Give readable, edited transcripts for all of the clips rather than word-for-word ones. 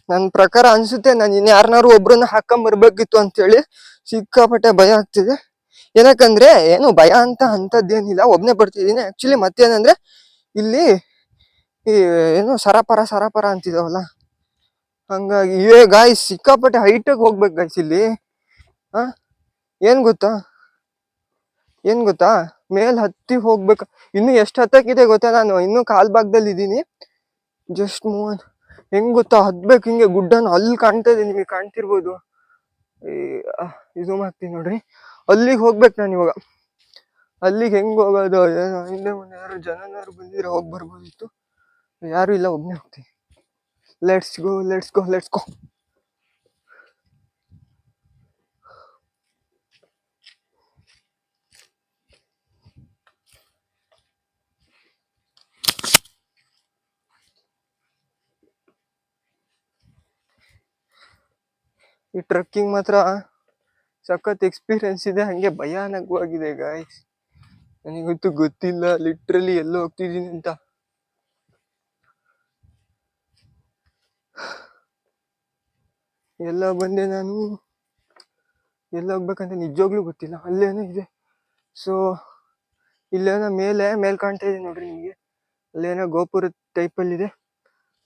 ನನ್ ಪ್ರಕಾರ ಅನ್ಸುತ್ತೆ ನಾನು ಇನ್ಯಾರನಾರು ಒಬ್ರನ್ನ ಹಾಕೊಂಬರ್ಬೇಕಿತ್ತು ಅಂತೇಳಿ. ಸಿಕ್ಕಾಪಟ್ಟೆ ಭಯ ಆಗ್ತಿದೆ. ಏನಕ್ಕಂದ್ರೆ ಏನು ಭಯ ಅಂತದ್ದೇನಿಲ್ಲ, ಒಬ್ನೇ ಬರ್ತಿದೀನಿ ಆಕ್ಚುಲಿ. ಮತ್ತೇನಂದ್ರೆ ಇಲ್ಲಿ ಈ ಏನು ಸರಪರ ಅಂತಿದಾವಲ್ಲ, ಹಂಗಾಗಿ ಗಾಯ್ಸ್ ಸಿಕ್ಕಾಪಟ್ಟೆ ಹೈಟಾಗಿ ಹೋಗ್ಬೇಕು ಗಾಯ್ಸ್ ಇಲ್ಲಿ. ಹ ಏನ್ ಗೊತ್ತಾ ಮೇಲ್ ಹತ್ತಿ ಹೋಗ್ಬೇಕು. ಇನ್ನು ಎಷ್ಟು ಹತ್ತಕ್ಕಿದೆ ಗೊತ್ತಾ, ನಾನು ಇನ್ನು ಕಾಲ್ ಭಾಗದಲ್ಲಿ ಇದೀನಿ. Just move. ಹೆಂಗ್ ಗೊತ್ತಾ ಹತ್ಬೇಕು ಹಿಂಗೆ ಗುಡ್ಡನ. ಅಲ್ಲಿ ಕಾಣ್ತಾ ಇದೆ, ನಿಮಗೆ ಕಾಣ್ತಿರ್ಬೋದು. ಇದು ಮಾಡ್ತೀನಿ ನೋಡ್ರಿ, ಅಲ್ಲಿಗೆ ಹೋಗ್ಬೇಕು ನಾನು ಇವಾಗ. ಅಲ್ಲಿಗೆ ಹೆಂಗ್ ಹೋಗೋದು? ಏನೋ ಹಿಂದೆ ಮುಂದೆ ಯಾರು ಜನನಾರು ಬಂದಿದ್ರೆ ಹೋಗಿ ಬರ್ಬೋದಿತ್ತು. ಯಾರು ಇಲ್ಲ, ಒಬ್ನೇ ಹೋಗ್ತೀನಿ. Let's go. ಈ ಟ್ರಕ್ಕಿಂಗ್ ಮಾತ್ರ ಸಖತ್ ಎಕ್ಸ್ಪೀರಿಯನ್ಸ್ ಇದೆ, ಹಂಗೆ ಭಯಾನಕವಾಗಿದೆ ಗಾಯ್ಸ್. ನನಗಂತೂ ಗೊತ್ತಿಲ್ಲ ಲಿಟ್ರಲಿ ಎಲ್ಲ ಹೋಗ್ತಿದ್ದೀನಿ ಅಂತ. ಎಲ್ಲ ಬಂದೆ ನಾನು, ಎಲ್ಲ ಹೋಗ್ಬೇಕಂತ ನಿಜವಾಗ್ಲೂ ಗೊತ್ತಿಲ್ಲ. ಅಲ್ಲೇನೋ ಇದೆ. ಸೊ ಇಲ್ಲೇನೋ ಮೇಲ್ ಕಾಣ್ತಾ ಇದೆ ನೋಡ್ರಿ ನಿಮಗೆ. ಅಲ್ಲೇನೋ ಗೋಪುರ ಟೈಪಲ್ಲಿ ಇದೆ.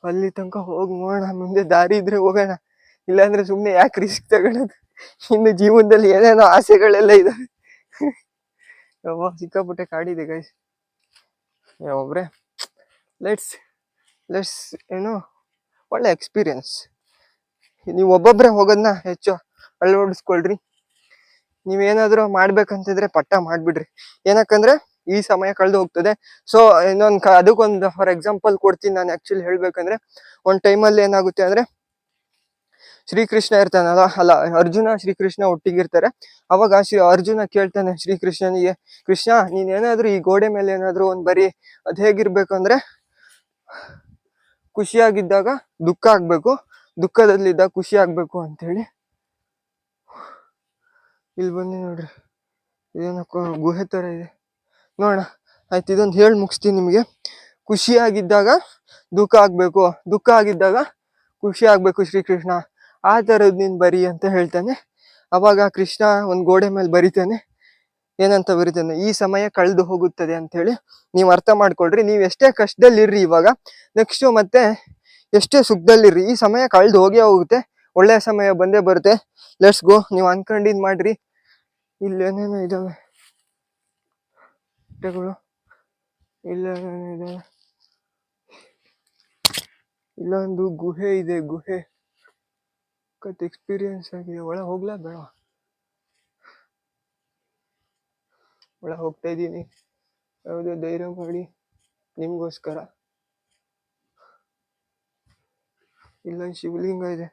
ಅಲ್ಲಿ ತನಕ ಹೋಗಿ ನೋಡೋಣ, ಮುಂದೆ ದಾರಿ ಇದ್ರೆ ಹೋಗೋಣ, ಇಲ್ಲಾಂದ್ರೆ ಸುಮ್ಮನೆ ಯಾಕೆ ರಿಸ್ಕ್ ತಗೊಳ್ಳೋದು. ಇನ್ನು ಜೀವನದಲ್ಲಿ ಏನೇನೋ ಆಸೆಗಳೆಲ್ಲ ಇದಾವೆ. ಸಿಕ್ಕಾಪಟ್ಟೆ ಕಾಡಿದೆ ಗೈಸ್. ಒಬ್ರೆ ಲೆಟ್ಸ್ ಏನು ಒಳ್ಳೆ ಎಕ್ಸ್ಪೀರಿಯನ್ಸ್. ನೀವು ಒಬ್ಬೊಬ್ರೆ ಹೋಗೋದನ್ನ ಹೆಚ್ಚು ಅಳವಡಿಸ್ಕೊಳ್ರಿ. ನೀವೇನಾದ್ರೂ ಮಾಡ್ಬೇಕಂತಿದ್ರೆ ಪಟ್ಟ ಮಾಡ್ಬಿಡ್ರಿ. ಏನಕ್ಕಂದ್ರೆ ಈ ಸಮಯ ಕಳೆದು ಹೋಗ್ತದೆ. ಸೊ ಅದಕ್ಕೊಂದು ಫಾರ್ ಎಕ್ಸಾಂಪಲ್ ಕೊಡ್ತೀನಿ ನಾನು. ಆಕ್ಚುಲಿ ಹೇಳ್ಬೇಕಂದ್ರೆ ಒಂದ್ ಟೈಮಲ್ಲಿ ಏನಾಗುತ್ತೆ ಅಂದ್ರೆ, ಶ್ರೀಕೃಷ್ಣ ಇರ್ತಾನಲ್ಲ, ಅಲ್ಲ ಅರ್ಜುನ ಶ್ರೀಕೃಷ್ಣ ಒಟ್ಟಿಗಿರ್ತಾರೆ. ಅವಾಗ ಅರ್ಜುನ ಕೇಳ್ತಾನೆ ಶ್ರೀಕೃಷ್ಣನಿಗೆ, ಕೃಷ್ಣ ನೀನ್ ಏನಾದ್ರು ಈ ಗೋಡೆ ಮೇಲೆ ಏನಾದ್ರು ಒಂದ್ ಬರಿ ಅದ್ ಹೇಗಿರ್ಬೇಕಂದ್ರೆ, ಖುಷಿಯಾಗಿದ್ದಾಗ ದುಃಖ ಆಗ್ಬೇಕು, ದುಃಖದಲ್ಲಿದ್ದಾಗ ಖುಷಿ ಆಗ್ಬೇಕು ಅಂತ ಹೇಳಿ. ಇಲ್ಲಿ ಬನ್ನಿ ನೋಡ್ರಿ, ಇದೇನೋ ಗುಹೆ ತರ ಇದೆ ನೋಡೋಣ. ಆಯ್ತು, ಇದೊಂದು ಹೇಳಿ ಮುಗಿಸ್ತೀನಿ ನಿಮಗೆ. ಖುಷಿಯಾಗಿದ್ದಾಗ ದುಃಖ ಆಗ್ಬೇಕು, ದುಃಖ ಆಗಿದ್ದಾಗ ಖುಷಿ ಆಗ್ಬೇಕು ಶ್ರೀಕೃಷ್ಣ, ಆ ತರದ್ ನೀನ್ ಬರಿ ಅಂತ ಹೇಳ್ತಾನೆ. ಅವಾಗ ಕೃಷ್ಣ ಒಂದ್ ಗೋಡೆ ಮೇಲೆ ಬರಿತಾನೆ. ಏನಂತ ಬರಿತಾನೆ, ಈ ಸಮಯ ಕಳೆದು ಹೋಗುತ್ತದೆ ಅಂತ ಹೇಳಿ. ನೀವ್ ಅರ್ಥ ಮಾಡ್ಕೊಳ್ರಿ. ನೀವ್ ಎಷ್ಟೇ ಕಷ್ಟದಲ್ಲಿರ್ರಿ ಇವಾಗ, ನೆಕ್ಸ್ಟ್ ಮತ್ತೆ ಎಷ್ಟೇ ಸುಖದಲ್ಲಿರ್ರಿ, ಈ ಸಮಯ ಕಳೆದು ಹೋಗೇ ಹೋಗುತ್ತೆ. ಒಳ್ಳೆ ಸಮಯ ಬಂದೇ ಬರುತ್ತೆ. Let's go. ನೀವ್ ಅನ್ಕೊಂಡಿದ್ ಮಾಡ್ರಿ. ಇಲ್ಲಿ ಏನೇನೋ ಇದಾವೆ ಬೆಟ್ಟಗಳು, ಇಲ್ಲೇನೇನೋ ಇದಾವೆ. ಇಲ್ಲೊಂದು ಗುಹೆ ಇದೆ. ಗುಹೆ ಎಕ್ಸ್ಪೀರಿಯನ್ಸ್ ಆಗಿದೆ. ಒಳ ಹೋಗ್ಲಾ ಬೇಡ? ಒಳ ಹೋಗ್ತಾ ಇದ್ದೀನಿ, ಯಾವುದೋ ಧೈರ್ಯ ಮಾಡಿ ನಿಮ್ಗೋಸ್ಕರ. ಇಲ್ಲೊಂದು ಶಿವಲಿಂಗ ಇದೆ,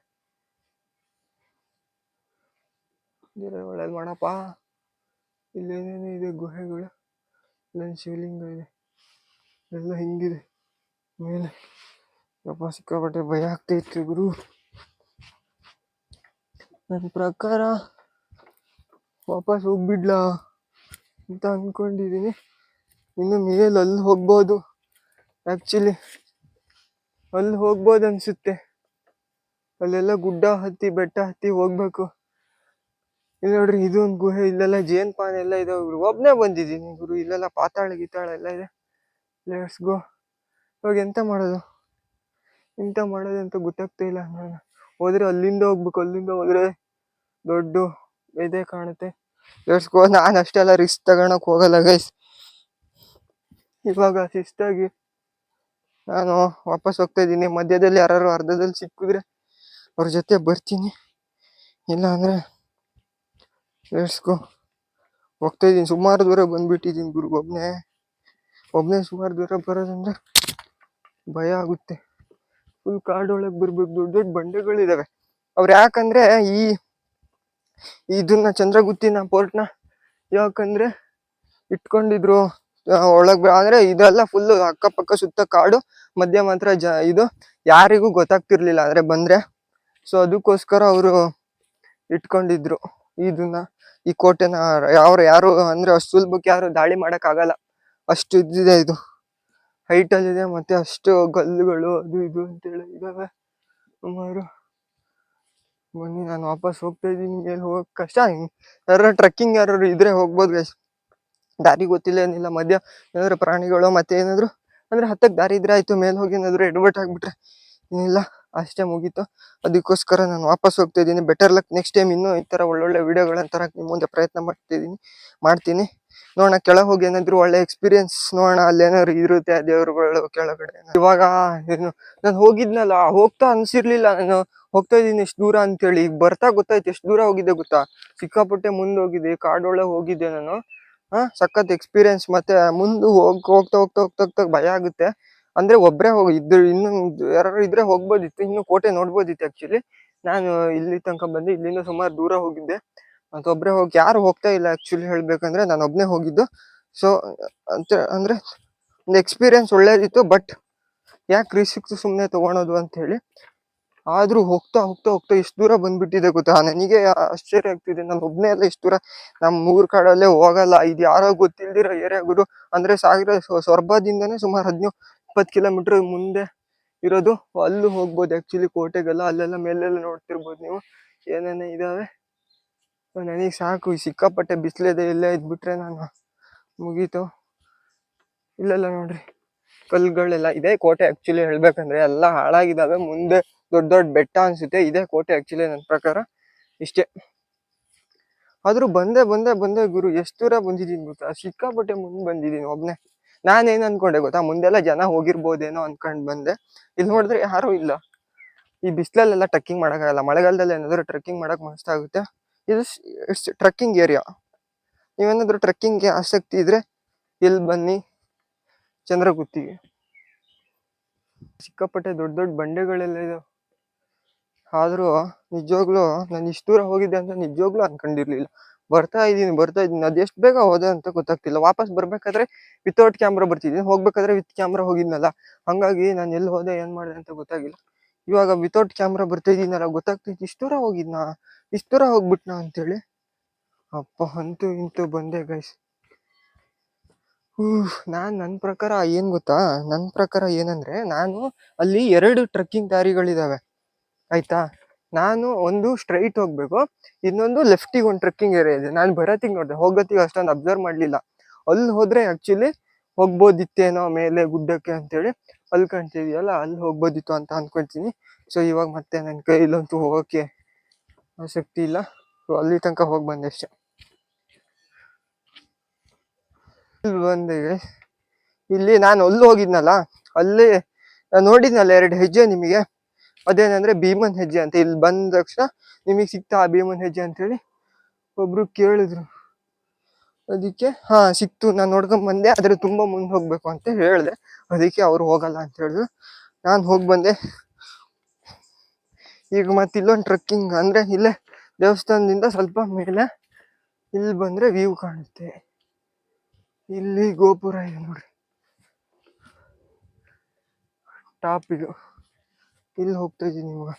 ಒಳ್ಳೇದು ಮಾಡಪ್ಪ. ಇಲ್ಲೇನೇನು ಇದೆ ಗುಹೆಗಳು, ಇಲ್ಲೊಂದು ಶಿವಲಿಂಗ ಇದೆ. ಎಲ್ಲ ಹಿಂಗಿದೆ ಮೇಲೆ. ಯಪ್ಪ ಸಿಕ್ಕಾಪಟ್ಟೆ ಭಯ ಆಗ್ತೈತಿ ಗುರು. ನನ್ನ ಪ್ರಕಾರ ವಾಪಸ್ ಹೋಗ್ಬಿಡ್ಲಾ ಅಂತ ಅನ್ಕೊಂಡಿದೀನಿ. ಇನ್ನು ಮೇಲೆ ಅಲ್ಲಿ ಹೋಗ್ಬೋದು, ಆಕ್ಚುಲಿ ಅಲ್ಲಿ ಹೋಗ್ಬೋದು ಅನ್ಸುತ್ತೆ. ಅಲ್ಲೆಲ್ಲ ಗುಡ್ಡ ಹತ್ತಿ ಬೆಟ್ಟ ಹತ್ತಿ ಹೋಗ್ಬೇಕು. ಇಲ್ಲಿ ನೋಡ್ರಿ, ಇದು ಒಂದು ಗುಹೆ. ಇಲ್ಲೆಲ್ಲ ಜೇನ್ಪಾನ ಎಲ್ಲ ಇದಾವೆ. ಒಬ್ನೇ ಬಂದಿದ್ದೀನಿ ಗುರು. ಇಲ್ಲೆಲ್ಲ ಪಾತಾಳ ಗೀತಾಳ ಎಲ್ಲ ಇದೆ. Let's go. ಇವಾಗ ಎಂತ ಮಾಡೋದು ಅಂತ ಗೊತ್ತಾಗ್ತಾ ಇಲ್ಲ. ನಾನು ಹೋದ್ರೆ ಅಲ್ಲಿಂದ ಹೋಗ್ಬೇಕು, ಅಲ್ಲಿಂದ ಹೋದ್ರೆ ದೊಡ್ಡ ಇದೇ ಕಾಣುತ್ತೆ. Let's go. ನಾನು ಅಷ್ಟೆಲ್ಲ ರಿಸ್ಕ್ ತಗೊಳಕ್ ಹೋಗಲ್ಲ ಗೈಸ್. ಇವಾಗ ಶಿಸ್ತಾಗಿ ನಾನು ವಾಪಸ್ ಹೋಗ್ತಾ ಇದ್ದೀನಿ. ಮಧ್ಯದಲ್ಲಿ ಯಾರು ಅರ್ಧದಲ್ಲಿ ಸಿಕ್ಕಿದ್ರೆ ಅವ್ರ ಜೊತೆ ಬರ್ತೀನಿ, ಇಲ್ಲ ಅಂದ್ರೆ ಲೆಟ್ಸ್ ಗೋ. ಹೋಗ್ತಾ ಇದ್ದೀನಿ. ಸುಮಾರು ದೂರ ಬಂದ್ಬಿಟ್ಟಿದ್ದೀನಿ ಗುರು. ಒಬ್ನೇ ಸುಮಾರು ದೂರ ಬರೋದಂದ್ರೆ ಭಯ ಆಗುತ್ತೆ. ಫುಲ್ ಕಾಡೊಳಗೆ ಬರ್ಬೇಕು. ದೊಡ್ಡ ದೊಡ್ಡ ಬಂಡೆಗಳಿದಾವೆ. ಅವ್ರು ಯಾಕಂದ್ರೆ ಇದನ್ನ ಚಂದ್ರಗುತ್ತಿನ ಪೋರ್ಟ್ನ ಯಾಕಂದ್ರೆ ಇಟ್ಕೊಂಡಿದ್ರು ಒಳಗ್. ಅಂದ್ರೆ ಇದೆಲ್ಲ ಫುಲ್ ಅಕ್ಕಪಕ್ಕ ಸುತ್ತ ಕಾಡು, ಮಧ್ಯ ಮಾತ್ರ ಇದು ಯಾರಿಗೂ ಗೊತ್ತಾಗ್ತಿರ್ಲಿಲ್ಲ ಅಂದ್ರೆ ಬಂದ್ರೆ. ಸೊ ಅದಕ್ಕೋಸ್ಕರ ಅವರು ಇಟ್ಕೊಂಡಿದ್ರು ಇದನ್ನ, ಈ ಕೋಟೆನ. ಯಾರು ಅಂದ್ರೆ ಅಷ್ಟು ಸುಲಭಕ್ಕೆ ಯಾರು ದಾಳಿ ಮಾಡಕ್ ಆಗಲ್ಲ. ಅಷ್ಟು ಇದಿದೆ, ಇದು ಹೈಟ್ ಅಲ್ಲಿ ಇದೆ. ಮತ್ತೆ ಅಷ್ಟು ಗಲ್ಲುಗಳು ಅದು ಇದು ಅಂತೇಳಿ ಇದಾವೆ. ಸುಮಾರು ಬನ್ನಿ, ನಾನು ವಾಪಸ್ ಹೋಗ್ತಾ ಇದ್ದೀನಿ. ಮೇಲೆ ಹೋಗಕ್ ಕಷ್ಟ. ಯಾರು ಟ್ರೆಕ್ಕಿಂಗ್ ಯಾರು ಇದ್ರೆ ಹೋಗ್ಬೋದು ಗೈಸ್. ದಾರಿ ಗೊತ್ತಿಲ್ಲ ಏನಿಲ್ಲ, ಮಧ್ಯ ಏನಾದ್ರು ಪ್ರಾಣಿಗಳು ಮತ್ತೆ ಏನಾದ್ರು ಅಂದ್ರೆ ಹತ್ತಕ್ ದಾರಿ ಇದ್ರೆ ಆಯ್ತು. ಮೇಲೆ ಹೋಗಿ ಏನಾದ್ರು ಎಡವಟ್ ಆಗ್ಬಿಟ್ರೆ ಏನಿಲ್ಲ, ಅಷ್ಟೇ ಮುಗೀತು. ಅದಕ್ಕೋಸ್ಕರ ನಾನು ವಾಪಸ್ ಹೋಗ್ತಾ ಇದ್ದೀನಿ. Better luck next time. ಇನ್ನೂ ಈ ತರ ಒಳ್ಳೊಳ್ಳೆ ವಿಡಿಯೋಗಳನ್ನ ತರಕ್ ನಿಮ್ ಮುಂದೆ ಪ್ರಯತ್ನ ಮಾಡ್ತೀನಿ. ನೋಡೋಣ, ಕೆಳಗೆ ಹೋಗಿ ಏನಾದ್ರು ಒಳ್ಳೆ ಎಕ್ಸ್ಪೀರಿಯನ್ಸ್ ನೋಡೋಣ. ಅಲ್ಲೇನಾದ್ರು ಇರುತ್ತೆ ದೇವ್ರುಗಳು ಕೆಳಗಡೆ. ಇವಾಗ ನಾನು ಹೋಗಿದ್ನಲ್ಲ, ಹೋಗ್ತಾ ಅನ್ಸಿರ್ಲಿಲ್ಲ ನಾನು ಹೋಗ್ತಾ ಇದ್ದೀನಿ ಎಷ್ಟು ದೂರ ಅಂತೇಳಿ. ಈಗ ಬರ್ತಾ ಗೊತ್ತಾಯ್ತು ಎಷ್ಟು ದೂರ ಹೋಗಿದ್ದೆ ಗೊತ್ತಾ. ಸಿಕ್ಕಾಪಟ್ಟೆ ಮುಂದೆ ಹೋಗಿದ್ದೆ, ಕಾಡೊಳಗೆ ಹೋಗಿದ್ದೆ ನಾನು. ಸಖತ್ ಎಕ್ಸ್ಪೀರಿಯನ್ಸ್. ಮತ್ತೆ ಮುಂದೆ ಹೋಗ್ತಾ ಹೋಗ್ತಾ ಹೋಗ್ತಾ ಹೋಗ್ತಾ ಭಯ ಆಗುತ್ತೆ. ಅಂದ್ರೆ ಒಬ್ರೇ ಇದ್ರು, ಇನ್ನು ಯಾರು ಇದ್ರೆ ಹೋಗ್ಬೋದಿತ್ತು, ಇನ್ನು ಕೋಟೆ ನೋಡ್ಬೋದಿತ್ತು. ಆಕ್ಚುಲಿ ನಾನು ಇಲ್ಲಿ ತನಕ ಬಂದು ಇಲ್ಲಿಂದ ಸುಮಾರು ದೂರ ಹೋಗಿದ್ದೆ. ಮತ್ತೆ ಒಬ್ರೇ ಯಾರು ಹೋಗ್ತಾ ಇಲ್ಲ ಆಕ್ಚುಲಿ ಹೇಳ್ಬೇಕಂದ್ರೆ, ನಾನು ಒಬ್ನೇ ಹೋಗಿದ್ದು. ಸೊ ಅಂದ್ರೆ ಒಂದು ಎಕ್ಸ್ಪೀರಿಯನ್ಸ್ ಒಳ್ಳೇದಿತ್ತು. ಬಟ್ ಯಾಕೆ ರಿಸ್ಕ್ ಸುಮ್ಮನೆ ತಗೊಳೋದು ಅಂತ ಹೇಳಿ. ಆದ್ರೂ ಹೋಗ್ತಾ ಹೋಗ್ತಾ ಹೋಗ್ತಾ ಎಷ್ಟು ದೂರ ಬಂದ್ಬಿಟ್ಟಿದೆ ಗೊತ್ತಾ. ನನಗೆ ಆಶ್ಚರ್ಯ ಆಗ್ತಿದೆ, ನಾನು ಒಬ್ನೇ ಅಲ್ಲ ಇಷ್ಟು ದೂರ. ನಮ್ಮ ಊರ್ ಕಾಡಲ್ಲೇ ಹೋಗಲ್ಲ. ಇದು ಯಾರೋ ಗೊತ್ತಿಲ್ದಿರೋ ಏರಿಯಾಗಳು ಅಂದ್ರೆ ಸೊರಬದಿಂದನೇ ಸುಮಾರು 15-20 ಕಿಲೋಮೀಟರ್ ಮುಂದೆ ಇರೋದು. ಅಲ್ಲೂ ಹೋಗ್ಬೋದು ಆಕ್ಚುಲಿ ಕೋಟೆಗೆಲ್ಲ. ಅಲ್ಲೆಲ್ಲ ಮೇಲೆಲ್ಲ ನೋಡ್ತಿರ್ಬೋದು ನೀವು, ಏನೇನೇ ಇದಾವೆ. ನನಗೆ ಸಾಕು, ಸಿಕ್ಕಾಪಟ್ಟೆ ಬಿಸಿಲಿದೆ. ಇಲ್ಲೇ ಇದ್ಬಿಟ್ರೆ ನಾನು ಮುಗೀತು. ಇಲ್ಲೆಲ್ಲ ನೋಡ್ರಿ ಕಲ್ಗಳೆಲ್ಲ ಇದೆ. ಕೋಟೆ ಆಕ್ಚುಲಿ ಹೇಳ್ಬೇಕಂದ್ರೆ ಎಲ್ಲ ಹಾಳಾಗಿದ್ದಾವೆ. ಮುಂದೆ ದೊಡ್ಡ ದೊಡ್ಡ ಬೆಟ್ಟ ಅನ್ಸುತ್ತೆ. ಇದೇ ಕೋಟೆ ಆಕ್ಚುಲಿ ನನ್ನ ಪ್ರಕಾರ. ಇಷ್ಟೇ. ಆದ್ರೂ ಬಂದೆ ಗುರು. ಎಷ್ಟು ದೂರ ಬಂದಿದ್ದೀನಿ ಗೊತ್ತಾ, ಸಿಕ್ಕಾಪಟ್ಟೆ ಮುಂದೆ ಬಂದಿದ್ದೀನಿ ಒಬ್ನೇ. ನಾನೇನ್ ಅನ್ಕೊಂಡೆ ಗೊತ್ತಾ, ಮುಂದೆಲ್ಲ ಜನ ಹೋಗಿರ್ಬೋದೇನೋ ಅನ್ಕೊಂಡ್ ಬಂದೆ. ಇಲ್ಲಿ ನೋಡಿದ್ರೆ ಯಾರು ಇಲ್ಲ. ಈ ಬಿಸಿಲಲ್ಲೆಲ್ಲ ಟ್ರೆಕ್ಕಿಂಗ್ ಮಾಡಕ್ಕಾಗಲ್ಲ. ಮಳೆಗಾಲದಲ್ಲಿ ಏನಾದ್ರು ಟ್ರೆಕ್ಕಿಂಗ್ ಮಾಡಕ್ ಮಸ್ತ್ ಆಗುತ್ತೆ. ಇದು ಟ್ರೆಕ್ಕಿಂಗ್ ಏರಿಯಾ. ನೀವೇನಾದ್ರು ಟ್ರೆಕ್ಕಿಂಗ್ಗೆ ಆಸಕ್ತಿ ಇದ್ರೆ ಇಲ್ಲಿ ಬನ್ನಿ, ಚಂದ್ರಗುತ್ತಿಗೆ. ಸಿಕ್ಕಾಪಟ್ಟೆ ದೊಡ್ಡ ದೊಡ್ಡ ಬಂಡೆಗಳೆಲ್ಲ ಇದೆ. ಆದ್ರೂ ನಿಜವಾಗ್ಲೂ ನಾನು ಇಷ್ಟು ದೂರ ಹೋಗಿದ್ದೆ ಅಂತ ನಿಜವಾಗ್ಲೂ ಅನ್ಕೊಂಡಿರ್ಲಿಲ್ಲ. ಬರ್ತಾ ಇದೀನಿ ಅದೆಷ್ಟು ಬೇಗ ಹೋದೆ ಅಂತ ಗೊತ್ತಾಗ್ತಿಲ್ಲ. ವಾಪಸ್ ಬರ್ಬೇಕಾದ್ರೆ ವಿತೌಟ್ ಕ್ಯಾಮ್ರಾ ಬರ್ತಿದ್ದೀನಿ, ಹೋಗ್ಬೇಕಾದ್ರೆ ವಿತ್ ಕ್ಯಾಮ್ರಾ ಹೋಗಿದ್ನಲ್ಲ. ಹಂಗಾಗಿ ನಾನು ಎಲ್ಲಿ ಹೋದೆ ಏನ್ ಮಾಡಿದೆ ಅಂತ ಗೊತ್ತಾಗಿಲ್ಲ. ಇವಾಗ ವಿತೌಟ್ ಕ್ಯಾಮ್ರಾ ಬರ್ತಾ ಇದೀನಲ್ಲ, ಗೊತ್ತಾಗ್ತೈತಿ ಇಷ್ಟು ದೂರ ಹೋಗಿದ್ನಾ, ಇಷ್ಟು ದೂರ ಹೋಗ್ಬಿಟ್ನಾ ಅಂತೇಳಿ. ಅಪ್ಪ, ಅಂತೂ ಇಂತೂ ಬಂದೆ ಗೈಸ್. ನನ್ನ ಪ್ರಕಾರ ಏನ್ ಗೊತ್ತಾ, ನನ್ನ ಪ್ರಕಾರ ಏನಂದ್ರೆ, ನಾನು ಅಲ್ಲಿ 2 ಟ್ರೆಕ್ಕಿಂಗ್ ದಾರಿಗಳಿದಾವೆ ಆಯ್ತಾ. ನಾನು ಒಂದು ಸ್ಟ್ರೈಟ್ ಹೋಗ್ಬೇಕು, ಇನ್ನೊಂದು ಲೆಫ್ಟಿಗೆ ಒಂದು ಟ್ರೆಕ್ಕಿಂಗ್ ಏರಿಯಾ ಇದೆ. ನಾನು ಬರತ್ತಿಗೆ ನೋಡಿದೆ, ಹೋಗತ್ತಿಗೆ ಅಷ್ಟೊಂದು ಅಬ್ಸರ್ವ್ ಮಾಡ್ಲಿಲ್ಲ. ಅಲ್ಲಿ ಹೋದ್ರೆ ಆಕ್ಚುಲಿ ಹೋಗ್ಬೋದಿತ್ತೇನೋ ಮೇಲೆ ಗುಡ್ಡಕ್ಕೆ ಅಂತೇಳಿ. ಅಲ್ಲಿ ಕಾಣ್ತಿದ್ಯಲ್ಲ, ಅಲ್ಲಿ ಹೋಗ್ಬೋದಿತ್ತು ಅಂತ ಅನ್ಕೊಂತೀನಿ. ಸೊ ಇವಾಗ ಮತ್ತೆ ನನ್ನ ಕೈಲಂತೂ ಹೋಗಕ್ಕೆ ಆಸಕ್ತಿ ಇಲ್ಲ. ಸೊ ಅಲ್ಲಿ ತನಕ ಹೋಗಿ ಬಂದೆ ಅಷ್ಟೇ. ಇಲ್ಲಿ ಬಂದೆ. ಇಲ್ಲಿ ನಾನು ಅಲ್ಲಿ ಹೋಗಿದ್ನಲ್ಲ, ಅಲ್ಲಿ ನಾನು ನೋಡಿದ್ನಲ್ಲ 2 ಹೆಜ್ಜೆ ನಿಮಗೆ. ಅದೇನಂದ್ರೆ ಭೀಮನ್ ಹೆಜ್ಜೆ ಅಂತ. ಇಲ್ಲಿ ಬಂದ ತಕ್ಷಣ ನಿಮಗೆ ಸಿಕ್ತಾ ಆ ಭೀಮನ್ ಹೆಜ್ಜೆ ಅಂತೇಳಿ ಒಬ್ರು ಕೇಳಿದ್ರು. ಅದಕ್ಕೆ ಸಿಕ್ತು. ನಾನು ನೋಡ್ಕೊಂಡ್ ಬಂದೆ. ಆದ್ರೆ ತುಂಬಾ ಮುಂದೆ ಹೋಗ್ಬೇಕು ಅಂತ ಹೇಳ್ದೆ. ಅದಕ್ಕೆ ಅವ್ರು ಹೋಗಲ್ಲ ಅಂತ ಹೇಳಿದ್ರು. ನಾನು ಹೋಗಿ ಬಂದೆ. ಈಗ ಮತ್ತೆ ಇಲ್ಲೊಂದು ಟ್ರೆಕ್ಕಿಂಗ್ ಅಂದ್ರೆ ಇಲ್ಲೇ ದೇವಸ್ಥಾನದಿಂದ ಸ್ವಲ್ಪ ಮೇಲೆ ಇಲ್ಲಿ ಬಂದ್ರೆ ವ್ಯೂ ಕಾಣುತ್ತೆ. ಇಲ್ಲಿ ಗೋಪುರ ಇದೆ ನೋಡ್ರಿ, ಟಾಪ್ ಇದು. ಇಲ್ಲಿ ಹೋಗ್ತಾ ಇದೀನಿ ಇವಾಗ.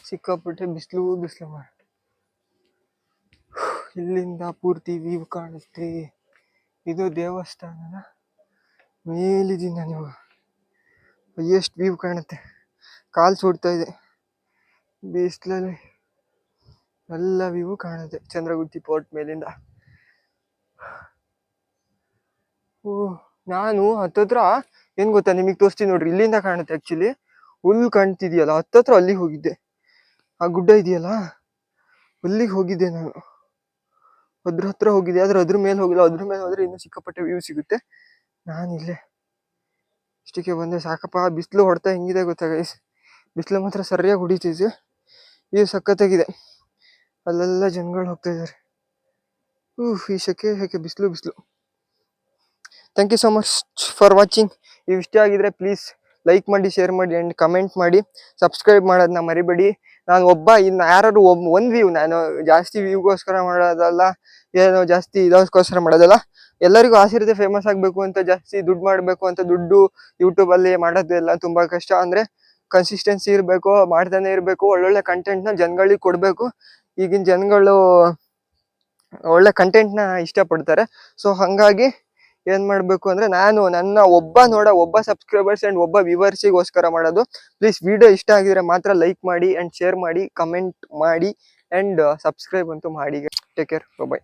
ಸಿಕ್ಕಾಪಟ್ಟೆ ಬಿಸಿಲು ಮಾಡ. ಇಲ್ಲಿಂದ ಪೂರ್ತಿ ವ್ಯೂ ಕಾಣುತ್ತೆ. ಇದು ದೇವಸ್ಥಾನದ ಮೇಲಿದ್ದೀನಿ ನಾನು ಇವಾಗ. ಎಷ್ಟು ವ್ಯೂ ಕಾಣುತ್ತೆ, ಕಾಲು ಸುಡ್ತಾ ಇದೆ ಬಿಸಿಲಲ್ಲಿ. ಎಲ್ಲ ವ್ಯೂ ಕಾಣುತ್ತೆ ಚಂದ್ರಗುತ್ತಿ ಪೋರ್ಟ್ ಮೇಲಿಂದ. ನಾನು ಹತ್ತತ್ರ ಏನ್ ಗೊತ್ತಾ, ನಿಮಗೆ ತೋರಿಸ್ತೀನಿ ನೋಡ್ರಿ. ಇಲ್ಲಿಂದ ಕಾಣುತ್ತೆ ಆಕ್ಚುಲಿ. ಹುಲ್ ಕಾಣ್ತಿದ್ಯಲ್ಲ, ಹತ್ತತ್ರ ಅಲ್ಲಿಗೆ ಹೋಗಿದ್ದೆ. ಆ ಗುಡ್ಡ ಇದೆಯಲ್ಲ, ಅಲ್ಲಿಗೆ ಹೋಗಿದ್ದೆ ನಾನು. ಅದ್ರ ಹತ್ರ ಹೋಗಿದ್ದೆ, ಆದ್ರೆ ಅದ್ರ ಮೇಲೆ ಹೋಗಿಲ್ಲ. ಅದ್ರ ಮೇಲೆ ಹೋದ್ರೆ ಇನ್ನೂ ಸಿಕ್ಕಾಪಟ್ಟೆ ವ್ಯೂ ಸಿಗುತ್ತೆ. ನಾನಿಲ್ಲೇ ಇಷ್ಟಕ್ಕೆ ಬಂದೆ. ಸಾಕಪ್ಪ, ಬಿಸಿಲು ಹೊಡ್ತಾ ಹೆಂಗಿದೆ ಗೊತ್ತಾ ಗೈಸ್. ಬಿಸಿಲು ಮಾತ್ರ ಸರಿಯಾಗಿ ಹೊಡಿತಿದೆ. ಇದು ಸಖತ್ತಾಗಿದೆ. ಅಲ್ಲೆಲ್ಲ ಜನಗಳು ಹೋಗ್ತಾ ಇದ್ದಾರೆ. ಈ ಸೆಕೆ ಬಿಸಿಲು. Thank you so much for watching. ನೀವು ಇಷ್ಟ ಆಗಿದ್ರೆ ಪ್ಲೀಸ್ ಲೈಕ್ ಮಾಡಿ, ಶೇರ್ ಮಾಡಿ ಆ್ಯಂಡ್ ಕಮೆಂಟ್ ಮಾಡಿ. ಸಬ್ಸ್ಕ್ರೈಬ್ ಮಾಡೋದನ್ನ ಮರಿಬೇಡಿ. ನಾನು ಇನ್ನು ಯಾರು ಒಂದು ವ್ಯೂ, ನಾನು ಜಾಸ್ತಿ ವ್ಯೂಗೋಸ್ಕರ ಮಾಡೋದಲ್ಲ, ಏನೋ ಜಾಸ್ತಿ ಇದಕ್ಕೋಸ್ಕರ ಮಾಡೋದಲ್ಲ. ಎಲ್ಲರಿಗೂ ಆಸೆ ಇರುತ್ತೆ ಫೇಮಸ್ ಆಗಬೇಕು ಅಂತ, ಜಾಸ್ತಿ ದುಡ್ಡು ಮಾಡಬೇಕು ಅಂತ. ದುಡ್ಡು ಯೂಟ್ಯೂಬಲ್ಲಿ ಮಾಡೋದೆಲ್ಲ ತುಂಬ ಕಷ್ಟ. ಅಂದರೆ ಕನ್ಸಿಸ್ಟೆನ್ಸಿ ಇರಬೇಕು, ಮಾಡ್ತಾನೆ ಇರಬೇಕು. ಒಳ್ಳೊಳ್ಳೆ ಕಂಟೆಂಟ್ನ ಜನಗಳಿಗೆ ಕೊಡಬೇಕು. ಈಗಿನ ಜನಗಳು ಒಳ್ಳೆ ಕಂಟೆಂಟ್ನ ಇಷ್ಟಪಡ್ತಾರೆ. ಸೊ ಹಾಗಾಗಿ ಏನು ಮಾಡಬೇಕು ಅಂದರೆ ನಾನು ನನ್ನ ಒಬ್ಬ ಸಬ್ಸ್ಕ್ರೈಬರ್ಸ್ ಆ್ಯಂಡ್ ಒಬ್ಬ ವ್ಯೂವರ್ಸಿಗೋಸ್ಕರ ಮಾಡೋದು. ಪ್ಲೀಸ್ ವಿಡಿಯೋ ಇಷ್ಟ ಆಗಿದ್ರೆ ಮಾತ್ರ ಲೈಕ್ ಮಾಡಿ ಆ್ಯಂಡ್ ಶೇರ್ ಮಾಡಿ, ಕಮೆಂಟ್ ಮಾಡಿ ಆ್ಯಂಡ್ ಸಬ್ಸ್ಕ್ರೈಬ್ ಅಂತೂ ಮಾಡಿ. ಟೇಕ್ ಕೇರ್, ಬಾಯ್.